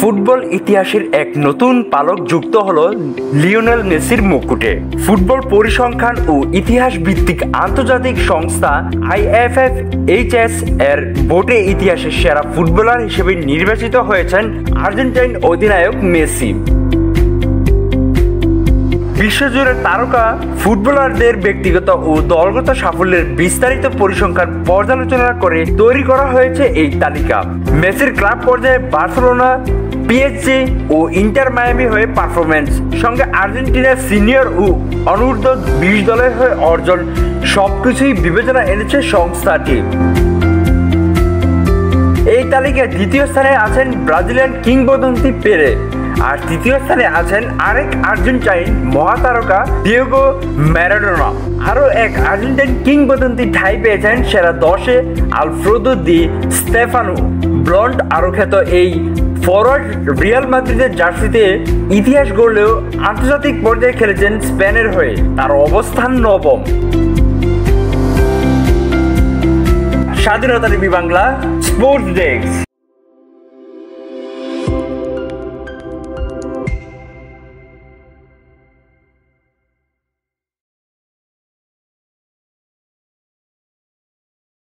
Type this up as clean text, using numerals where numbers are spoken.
Football ইতিহাসের এক নতুন পালক যুক্ত হলো লিওনেল মেসির মুকুটে। ফুটবল পরিসংখ্যান ও ইতিহাস ভিত্তিক আন্তর্জাতিক সংস্থা IFFHS এর ভোটে ইতিহাসের সেরা ফুটবলার হিসেবে নির্বাচিত হয়েছেন আর্জেন্টাইন অধিনায়ক মেসি। বিশ্বজুড়ে তারকা ফুটবলারদের ব্যক্তিগত ও দলগত সাফল্যের বিস্তারিত পরিসংখ্যান পর্যালোচনা করে তৈরি করা হয়েছে এই তালিকা। মেসির ক্লাব পর্যায়ে বার্সেলোনা, PSG ও ইন্টার মায়ামি হয়ে পারফরম্যান্স, সঙ্গে আর্জেন্টিনার সিনিয়র ও অনূর্ধ্ব 20 দলের হয়ে অর্জন সবকিছুই বিবেচনা এনেছে সংস্থাটি। এই তালিকায় দ্বিতীয় স্থানে আছেন ব্রাজিলিয়ান কিংবদন্তি পেলে, আর তৃতীয় স্থানে আছেন আরেক আর্জেন্টাইন মহাতারকা ডিয়েগো ম্যারাডোনা। আরও এক আর্জেন্টাইন কিংবদন্তি ঠাঁই পেয়েছেন সেরা 10-এ আলফ্রেদো দি স্তেফানো। ব্লন্ড আরও খ্যাত এই ফরওয়ার্ড রিয়াল মাদ্রিদের জার্সিতে ইতিহাস গড়লেও আন্তর্জাতিক পর্যায়ে খেলেছেন স্পেনের হয়ে। তার অবস্থান 9ম। স্বাধীনতা টিভি বাংলা স্পোর্টস ডেস্ক।